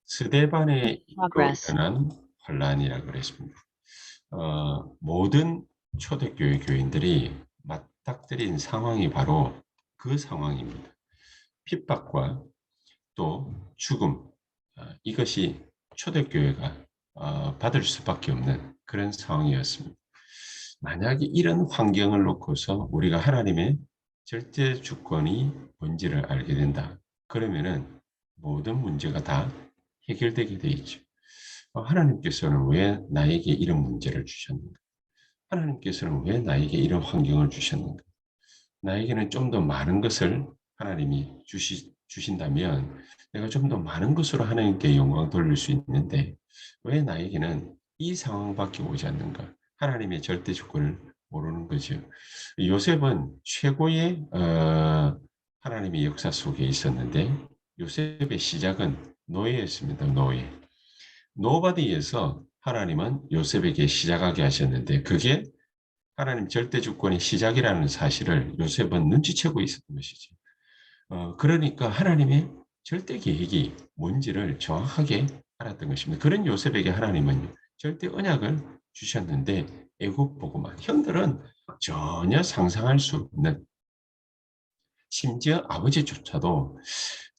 스데반에 이로 progress, 일어난 혼란이라고 그랬습니다. 모든 초대교회 교인들이 맞닥뜨린 상황이 바로 그 상황입니다. 핍박과 또 죽음, 이것이 초대교회가 받을 수밖에 없는 그런 상황이었습니다. 만약에 이런 환경을 놓고서 우리가 하나님의 절대 주권이 뭔지를 알게 된다. 그러면은 모든 문제가 다 해결되게 돼 있죠. 하나님께서는 왜 나에게 이런 문제를 주셨는가? 하나님께서는 왜 나에게 이런 환경을 주셨는가? 나에게는 좀 더 많은 것을 하나님이 주신다면 내가 좀 더 많은 것으로 하나님께 영광 돌릴 수 있는데 왜 나에게는 이 상황밖에 오지 않는가? 하나님의 절대 주권을 모르는 거죠. 요셉은 최고의 하나님의 역사 속에 있었는데 요셉의 시작은 노예였습니다. 노예. 노바디에서 하나님은 요셉에게 시작하게 하셨는데 그게 하나님 절대 주권의 시작이라는 사실을 요셉은 눈치채고 있었던 것이지. 그러니까 하나님의 절대 계획이 뭔지를 정확하게 알았던 것입니다. 그런 요셉에게 하나님은 절대 언약을 주셨는데 애굽 보고만 형들은 전혀 상상할 수 없는 심지어 아버지조차도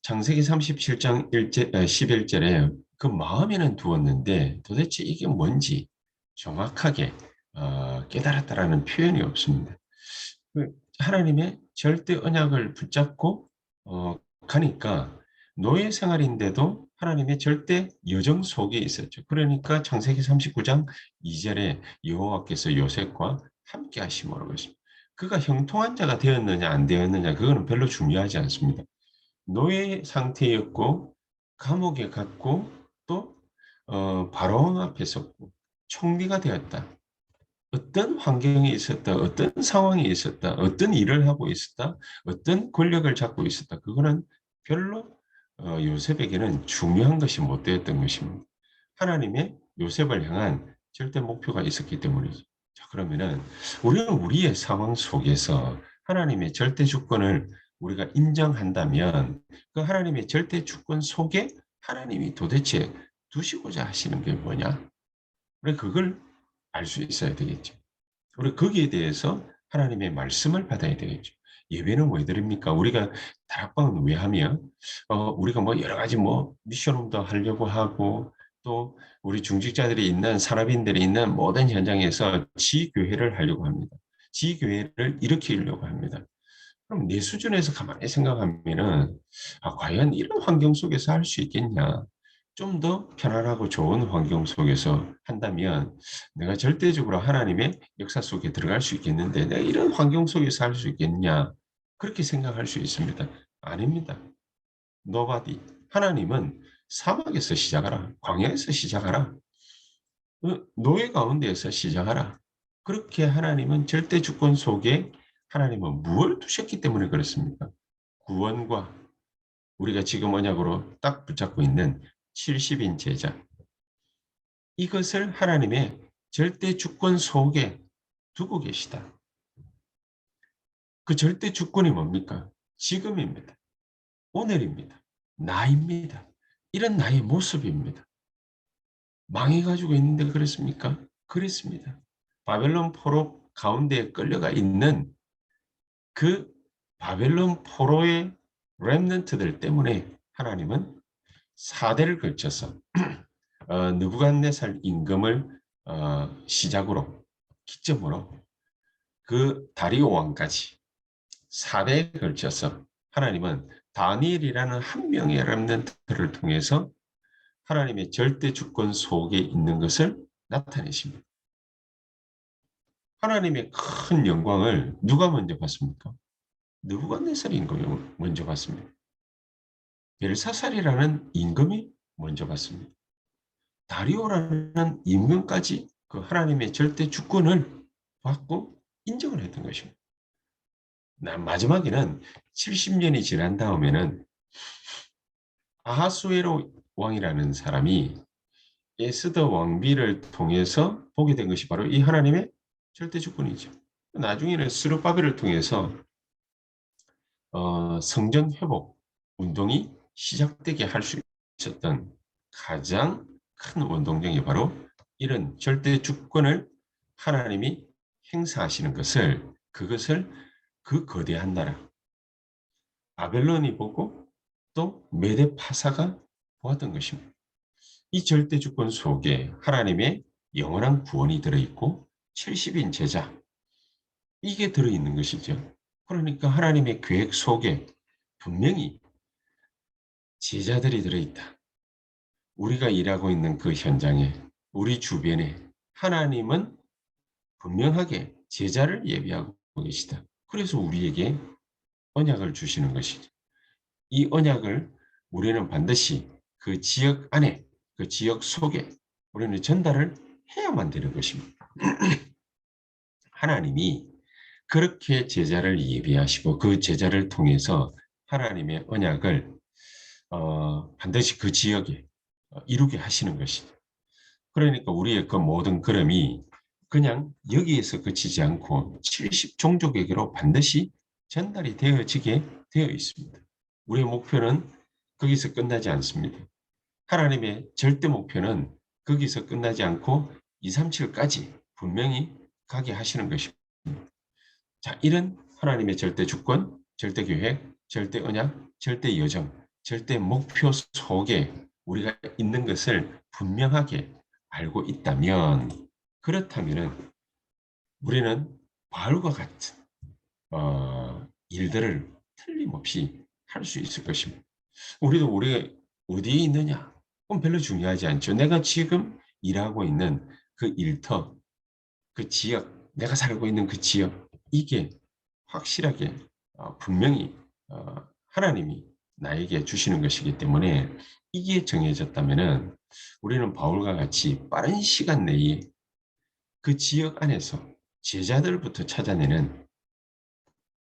창세기 37장 11절에 그 마음에는 두었는데 도대체 이게 뭔지 정확하게 깨달았다라는 표현이 없습니다. 하나님의 절대 언약을 붙잡고 가니까 노예 생활인데도 하나님의 절대 여정 속에 있었죠. 그러니까 창세기 39장 2절에 여호와께서 요셉과 함께 하심으로 그랬습니다. 그가 형통한 자가 되었느냐 안 되었느냐 그거는 별로 중요하지 않습니다. 노예 상태였고 감옥에 갔고 또 바로왕 앞에 섰고 총리가 되었다. 어떤 환경에 있었다, 어떤 상황에 있었다, 어떤 일을 하고 있었다, 어떤 권력을 잡고 있었다. 그거는 별로 요셉에게는 중요한 것이 못 되었던 것입니다. 하나님의 요셉을 향한 절대 목표가 있었기 때문이죠. 자, 그러면은 우리는 우리의 상황 속에서 하나님의 절대 주권을 우리가 인정한다면 그 하나님의 절대 주권 속에 하나님이 도대체 두시고자 하시는 게 뭐냐? 우리 그걸 알 수 있어야 되겠죠. 우리 거기에 대해서 하나님의 말씀을 받아야 되겠죠. 예배는 왜 드립니까? 우리가 다락방은 왜 하며, 우리가 뭐 여러 가지 뭐 미션홈도 하려고 하고, 또 우리 중직자들이 있는 산업인들이 있는 모든 현장에서 지교회를 하려고 합니다. 지교회를 일으키려고 합니다. 그럼 내 수준에서 가만히 생각하면은, 과연 이런 환경 속에서 할 수 있겠냐? 좀 더 편안하고 좋은 환경 속에서 한다면 내가 절대적으로 하나님의 역사 속에 들어갈 수 있겠는데 내가 이런 환경 속에서 할 수 있겠냐? 그렇게 생각할 수 있습니다. 아닙니다. Nobody. 하나님은 사막에서 시작하라. 광야에서 시작하라. 노예 가운데에서 시작하라. 그렇게 하나님은 절대 주권 속에 하나님은 무엇을 두셨기 때문에 그렇습니까? 구원과 우리가 지금 언약으로 딱 붙잡고 있는 70인 제자. 이것을 하나님의 절대 주권 속에 두고 계시다. 그 절대 주권이 뭡니까? 지금입니다. 오늘입니다. 나입니다. 이런 나의 모습입니다. 망해가지고 있는데 그렇습니까? 그렇습니다. 바벨론 포로 가운데 끌려가 있는 그 바벨론 포로의 렘넌트들 때문에 하나님은 4대를 걸쳐서 느부갓네살 임금을 시작으로 기점으로 그 다리오 왕까지 4대에 걸쳐서 하나님은 다니엘이라는 한 명의 렘넌트를 통해서 하나님의 절대 주권 속에 있는 것을 나타내십니다. 하나님의 큰 영광을 누가 먼저 봤습니까? 느부갓네살 임금이 먼저 봤습니다. 벨사살이라는 임금이 먼저 봤습니다. 다리오라는 임금까지 그 하나님의 절대 주권을 받고 인정을 했던 것입니다. 마지막에는 70년이 지난 다음에는 아하수에로 왕이라는 사람이 에스더 왕비를 통해서 보게 된 것이 바로 이 하나님의 절대 주권이죠. 나중에는 스룹바벨을 통해서 성전 회복 운동이 시작되게 할 수 있었던 가장 큰 원동력이 바로 이런 절대 주권을 하나님이 행사하시는 것을, 그것을 그 거대한 나라 바벨론이 보고 또 메데 파사가 보았던 것입니다. 이 절대 주권 속에 하나님의 영원한 구원이 들어있고 70인 제자, 이게 들어있는 것이죠. 그러니까 하나님의 계획 속에 분명히 제자들이 들어있다. 우리가 일하고 있는 그 현장에, 우리 주변에 하나님은 분명하게 제자를 예비하고 계시다. 그래서 우리에게 언약을 주시는 것이죠. 이 언약을 우리는 반드시 그 지역 안에, 그 지역 속에 우리는 전달을 해야만 되는 것입니다. 하나님이 그렇게 제자를 예비하시고 그 제자를 통해서 하나님의 언약을 반드시 그 지역에 이루게 하시는 것이죠. 그러니까 우리의 그 모든 걸음이 그냥 여기에서 그치지 않고 70종족에게로 반드시 전달이 되어지게 되어 있습니다. 우리의 목표는 거기서 끝나지 않습니다. 하나님의 절대 목표는 거기서 끝나지 않고 237까지 분명히 가게 하시는 것입니다. 자, 이런 하나님의 절대 주권, 절대 계획, 절대 언약, 절대 여정, 절대 목표 속에 우리가 있는 것을 분명하게 알고 있다면, 그렇다면 우리는 바울과 같은 일들을 틀림없이 할 수 있을 것입니다. 우리가 어디에 있느냐? 그건 별로 중요하지 않죠. 내가 지금 일하고 있는 그 일터, 그 지역, 내가 살고 있는 그 지역, 이게 확실하게 분명히 하나님이 나에게 주시는 것이기 때문에 이게 정해졌다면은 우리는 바울과 같이 빠른 시간 내에 그 지역 안에서 제자들부터 찾아내는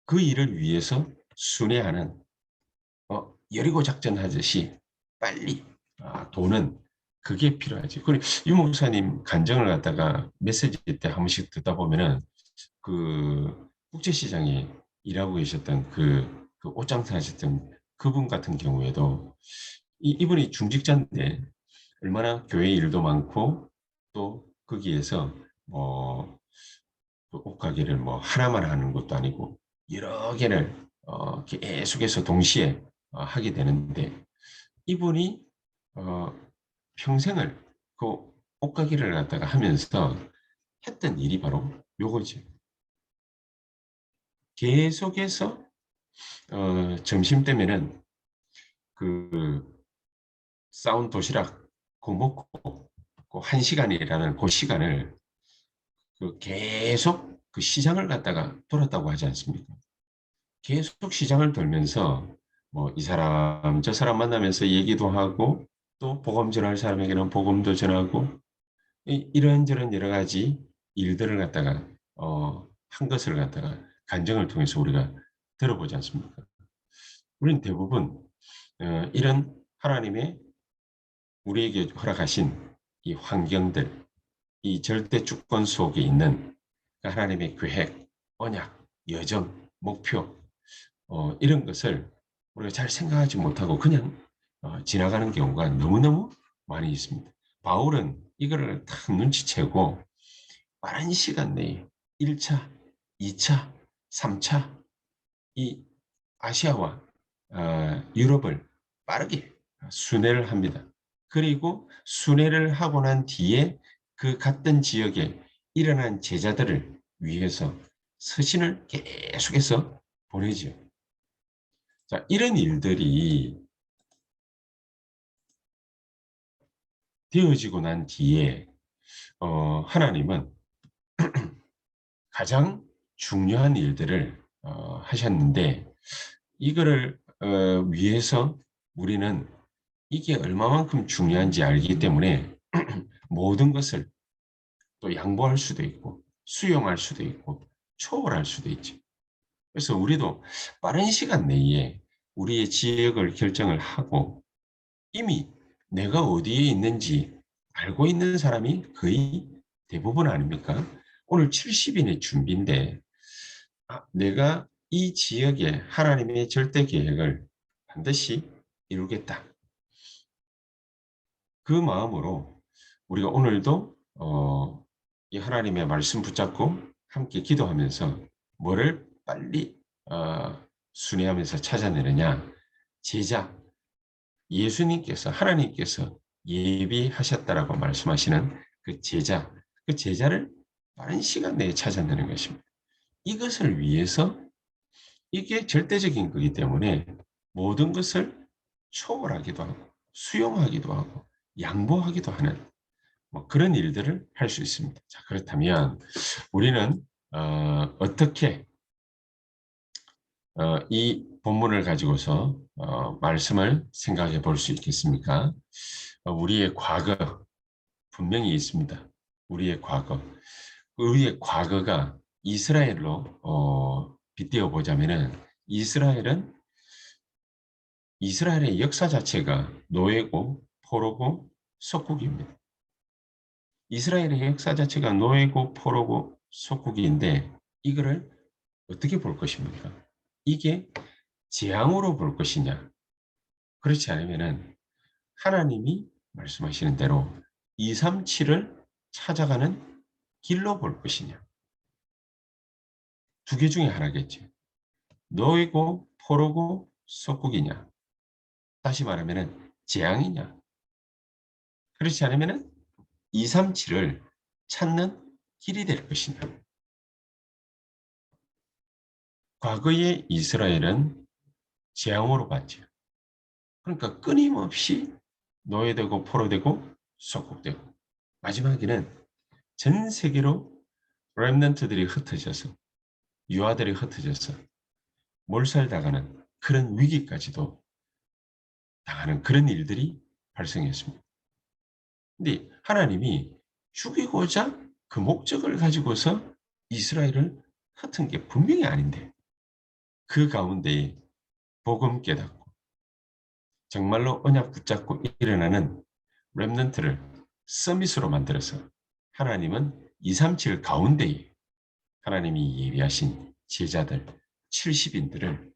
그 일을 위해서 순회하는 여리고 작전 하듯이 빨리 도는, 그게 필요하지. 그리고 유 목사님 간증을 갖다가 메시지 때 한 번씩 듣다 보면은 그 국제시장에 일하고 계셨던 그 옷장사 하셨던 그분 같은 경우에도 이분이 중직자인데 얼마나 교회 일도 많고 또 거기에서 뭐 그 옷가게를 뭐 하나만 하는 것도 아니고 여러 개를 계속해서 동시에 하게 되는데, 이분이 어, 평생을 그 옷가게를 갖다가 하면서 했던 일이 바로 요거지. 계속해서 점심 때면은 그 싸운 도시락 그 먹고 그 1시간이라는 그 시간을 그 계속 그 시장을 갖다가 돌았다고 하지 않습니까? 계속 시장을 돌면서 뭐 이 사람 저 사람 만나면서 얘기도 하고 또 복음 전할 사람에게는 복음도 전하고 이런저런 여러 가지 일들을 갖다가 한 것을 갖다가 간증을 통해서 우리가 들어보지 않습니까? 우리는 대부분 이런 하나님의 우리에게 허락하신 이 환경들, 이 절대 주권 속에 있는 하나님의 계획, 언약, 여정, 목표, 이런 것을 우리가 잘 생각하지 못하고 그냥 지나가는 경우가 너무너무 많이 있습니다. 바울은 이거를 딱 눈치채고 빠른 시간 내에 1차, 2차, 3차 이 아시아와 유럽을 빠르게 순회를 합니다. 그리고 순회를 하고 난 뒤에 그 갔던 지역에 일어난 제자들을 위해서 서신을 계속해서 보내죠. 자, 이런 일들이 되어지고 난 뒤에 하나님은 가장 중요한 일들을 하셨는데, 이거를 위해서 우리는 이게 얼마만큼 중요한지 알기 때문에 모든 것을 또 양보할 수도 있고 수용할 수도 있고 초월할 수도 있지. 그래서 우리도 빠른 시간 내에 우리의 지역을 결정을 하고 이미 내가 어디에 있는지 알고 있는 사람이 거의 대부분 아닙니까? 오늘 70인의 준비인데 내가 이 지역에 하나님의 절대 계획을 반드시 이루겠다. 그 마음으로 우리가 오늘도 이 하나님의 말씀 붙잡고 함께 기도하면서 뭐를 빨리 순회하면서 찾아내느냐. 제자, 예수님께서 하나님께서 예비하셨다라고 말씀하시는 그 제자, 그 제자를 빠른 시간 내에 찾아내는 것입니다. 이것을 위해서 이게 절대적인 거기 때문에 모든 것을 초월하기도 하고 수용하기도 하고 양보하기도 하는 뭐 그런 일들을 할 수 있습니다. 자, 그렇다면 우리는 어떻게 이 본문을 가지고서 말씀을 생각해 볼 수 있겠습니까? 우리의 과거 분명히 있습니다. 우리의 과거. 우리의 과거가 이스라엘로 빗대어 보자면은 이스라엘의 역사 자체가 노예고 포로고 속국입니다. 이스라엘의 역사 자체가 노예고 포로고 속국인데 이거를 어떻게 볼 것입니까? 이게 재앙으로 볼 것이냐? 그렇지 않으면은 하나님이 말씀하시는 대로 237을 찾아가는 길로 볼 것이냐? 두 개 중에 하나겠죠. 노예고 포로고 속국이냐? 다시 말하면은 재앙이냐? 그렇지 않으면은 237을 찾는 길이 될 것이냐? 과거의 이스라엘은 재앙으로 봤죠. 그러니까 끊임없이 노예되고 포로되고 속국되고 마지막에는 전 세계로 렘넌트들이 흩어져서 유아들이 흩어져서 몰살당하는 그런 위기까지도 당하는 그런 일들이 발생했습니다. 근데 하나님이 죽이고자 그 목적을 가지고서 이스라엘을 흩은 게 분명히 아닌데 그 가운데에 복음 깨닫고 정말로 언약 붙잡고 일어나는 렘넌트를 서밋으로 만들어서 하나님은 237 가운데에 하나님이 예비하신 제자들 70인들을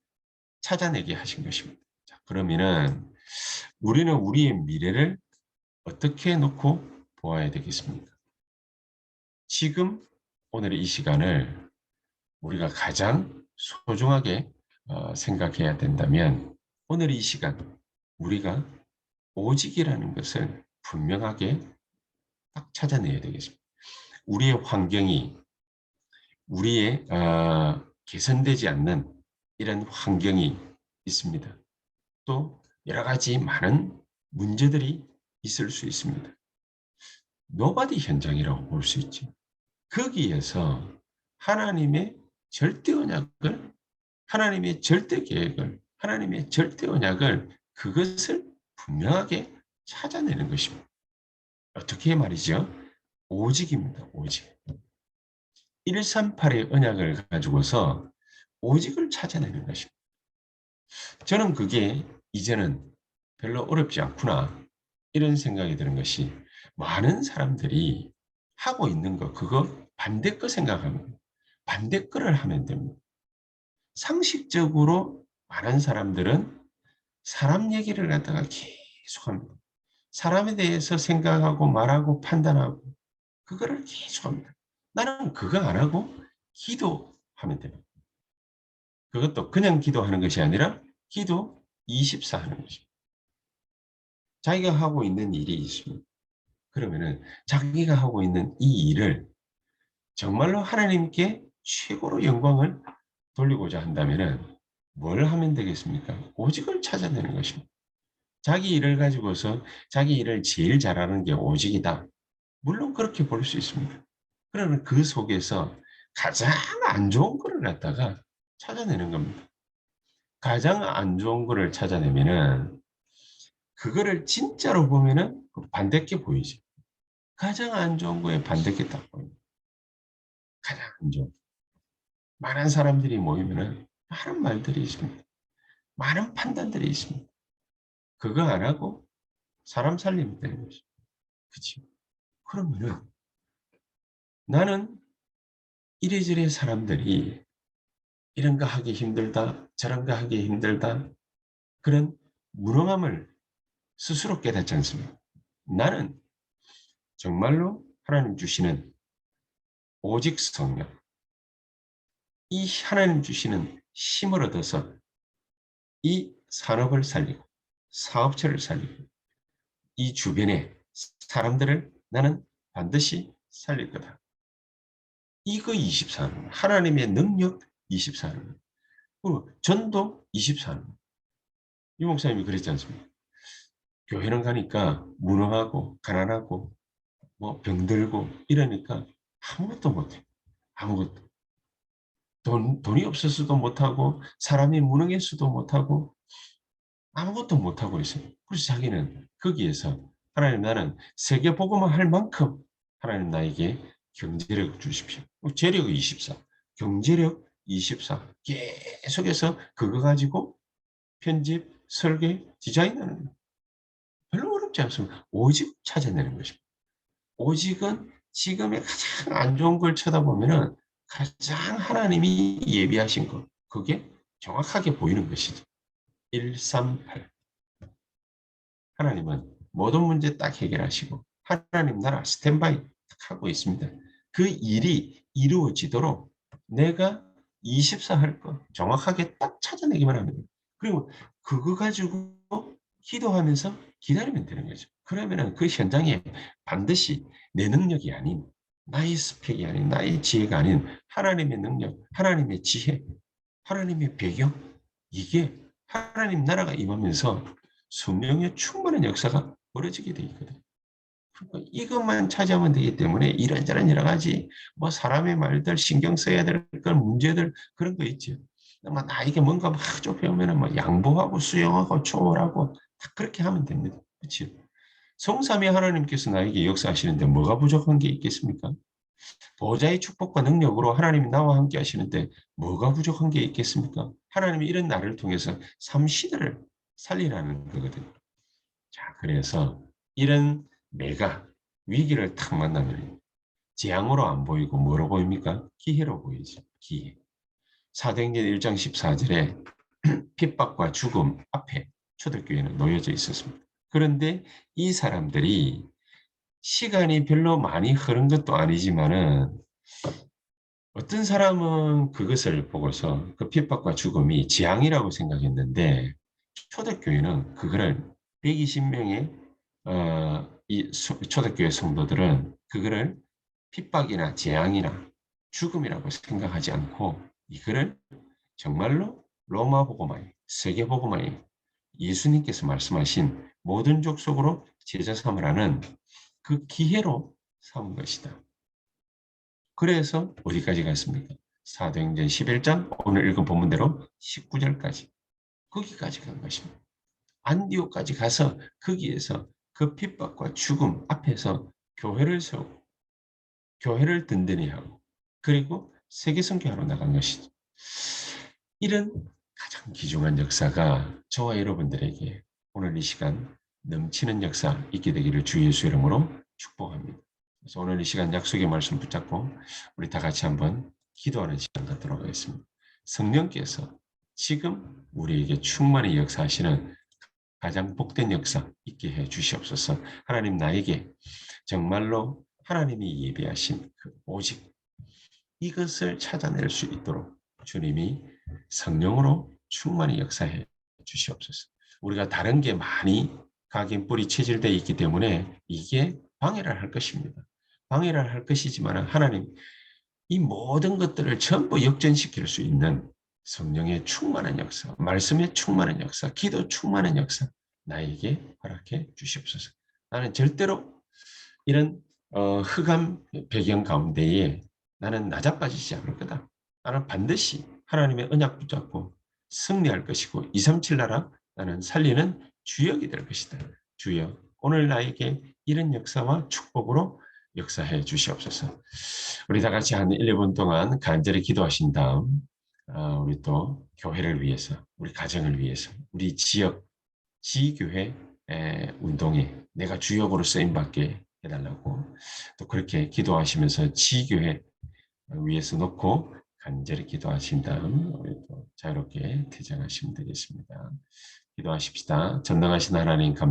찾아내게 하신 것입니다. 자, 그러면은 우리는 우리의 미래를 어떻게 놓고 보아야 되겠습니까? 지금 오늘의 이 시간을 우리가 가장 소중하게 생각해야 된다면 오늘 이 시간 우리가 오직이라는 것을 분명하게 딱 찾아내야 되겠습니다. 우리의 환경이 우리의 개선되지 않는 이런 환경이 있습니다. 또 여러 가지 많은 문제들이 있을 수 있습니다. 노바디 현장이라고 볼 수 있죠. 거기에서 하나님의 절대 언약을, 하나님의 절대 계획을, 하나님의 절대 언약을 그것을 분명하게 찾아내는 것입니다. 어떻게 말이죠? 오직입니다. 오직. 138의 언약을 가지고서 오직을 찾아내는 것입니다. 저는 그게 이제는 별로 어렵지 않구나 이런 생각이 드는 것이 많은 사람들이 하고 있는 거 그거 반대 거 생각하면 반대 거를 하면 됩니다. 상식적으로 많은 사람들은 사람 얘기를 갖다가 계속합니다. 사람에 대해서 생각하고 말하고 판단하고 그거를 계속합니다. 나는 그거 안 하고 기도하면 됩니다. 그것도 그냥 기도하는 것이 아니라 기도 24 하는 것입니다. 자기가 하고 있는 일이 있습니다. 그러면은 자기가 하고 있는 이 일을 정말로 하나님께 최고로 영광을 돌리고자 한다면은 뭘 하면 되겠습니까? 오직을 찾아내는 것입니다. 자기 일을 가지고서 자기 일을 제일 잘하는 게 오직이다. 물론 그렇게 볼 수 있습니다. 그러면 그 속에서 가장 안 좋은 거를 갖다가 찾아내는 겁니다. 가장 안 좋은 거를 찾아내면은 그거를 진짜로 보면은 반대께 보이지. 가장 안 좋은 거에 반대께 딱 보입니다. 가장 안 좋은. 많은 사람들이 모이면은 많은 말들이 있습니다. 많은 판단들이 있습니다. 그거 안 하고 사람 살리면 되는 것이. 그치? 그러면은 나는 이래저래 사람들이 이런 거 하기 힘들다, 저런 거 하기 힘들다, 그런 무능함을 스스로 깨닫지 않습니까? 나는 정말로 하나님 주시는 오직 성령, 이 하나님 주시는 힘을 얻어서 이 산업을 살리고 사업체를 살리고 이 주변의 사람들을 나는 반드시 살릴 거다. 이거 24는 하나님의 능력 24는 그리고 전도 24는 이 목사님이 그랬지 않습니까? 교회는 가니까 무능하고 가난하고 뭐 병들고 이러니까 아무것도 못해. 아무것도. 돈이 없어서도 못하고 사람이 무능해서도 못하고 아무것도 못하고 있어요. 그래서 자기는 거기에서 하나님 나는 세계복음화 할 만큼 하나님 나에게 경제력 주십시오. 재력 24, 경제력 24 계속해서 그거 가지고 편집, 설계, 디자인하는 거예요. 별로 어렵지 않습니다. 오직 찾아내는 것입니다. 오직은 지금의 가장 안 좋은 걸 쳐다보면은 가장 하나님이 예비하신 것, 그게 정확하게 보이는 것이죠. 138. 하나님은 모든 문제 딱 해결하시고 하나님 나라 스탠바이 딱 하고 있습니다. 그 일이 이루어지도록 내가 24 할 거 정확하게 딱 찾아내기만 하면 돼요. 그리고 그거 가지고 기도하면서 기다리면 되는 거죠. 그러면은 그 현장에 반드시 내 능력이 아닌 나의 스펙이 아닌 나의 지혜가 아닌 하나님의 능력, 하나님의 지혜, 하나님의 배경 이게 하나님 나라가 임하면서 성령의 충만한 역사가 벌어지게 돼 있거든. 그러니까 이것만 차지하면 되기 때문에 이런저런 여러 가지 뭐 사람의 말들 신경 써야 될 그런 문제들 그런 거 있죠. 막 나에게 뭔가 막 좁혀오면은 뭐 양보하고 수용하고 초월하고 다 그렇게 하면 됩니다. 그렇지? 성삼위 하나님께서 나에게 역사하시는데 뭐가 부족한 게 있겠습니까? 보좌의 축복과 능력으로 하나님이 나와 함께 하시는데 뭐가 부족한 게 있겠습니까? 하나님이 이런 나를 통해서 삼시대를 살리라는 거거든요. 자, 그래서 이런 내가 위기를 탁 만나면 재앙으로 안 보이고 뭐로 보입니까? 기회로 보이죠. 기회. 사도행전 1장 14절에 핍박과 죽음 앞에 초대교회는 놓여져 있었습니다. 그런데 이 사람들이 시간이 별로 많이 흐른 것도 아니지만은 어떤 사람은 그것을 보고서 그 핍박과 죽음이 재앙이라고 생각했는데 초대교회는 그거를 120명의 이 초대교회 성도들은 그거를 핍박이나 재앙이나 죽음이라고 생각하지 않고 이거를 정말로 로마 복음화에 세계 복음화에 예수님께서 말씀하신 모든 족속으로 제자 삼으라는 그 기회로 삼은 것이다. 그래서 어디까지 갔습니까? 사도행전 11장 오늘 읽은 본문대로 19절까지 거기까지 간 것입니다. 안디옥까지 가서 거기에서 그 핍박과 죽음 앞에서 교회를 세우고 교회를 든든히 하고 그리고 세계 선교하러 나간 것이죠. 이런 가장 귀중한 역사가 저와 여러분들에게 오늘 이 시간 넘치는 역사 있게 되기를 주 예수 이름으로 축복합니다. 그래서 오늘 이 시간 약속의 말씀 붙잡고 우리 다 같이 한번 기도하는 시간 갖도록 하겠습니다. 성령께서 지금 우리에게 충만히 역사하시는 가장 복된 역사 있게 해 주시옵소서. 하나님 나에게 정말로 하나님이 예비하신 그 오직 이것을 찾아낼 수 있도록 주님이 성령으로 충만히 역사해 주시옵소서. 우리가 다른 게 많이 각인 뿌리 체질되어 있기 때문에 이게 방해를 할 것입니다. 방해를 할 것이지만 하나님 이 모든 것들을 전부 역전시킬 수 있는 성령의 충만한 역사, 말씀의 충만한 역사, 기도 충만한 역사 나에게 허락해 주시옵소서. 나는 절대로 이런 흑암 배경 가운데에 나는 낮아빠지지 않을 거다. 나는 반드시 하나님의 언약 붙잡고 승리할 것이고 237 나라 나는 살리는 주역이 될 것이다. 주여 오늘 나에게 이런 역사와 축복으로 역사해 주시옵소서. 우리 다 같이 한 1, 2분 동안 간절히 기도하신 다음 우리 또 교회를 위해서 우리 가정을 위해서 우리 지역 지교회 운동에 내가 주역으로 쓰임받게 해달라고 또 그렇게 기도하시면서 지교회 위에서 놓고 간절히 기도하신 다음 우리 또 자유롭게 퇴장하시면 되겠습니다. 기도하십시다. 전능하신 하나님 감사합니다.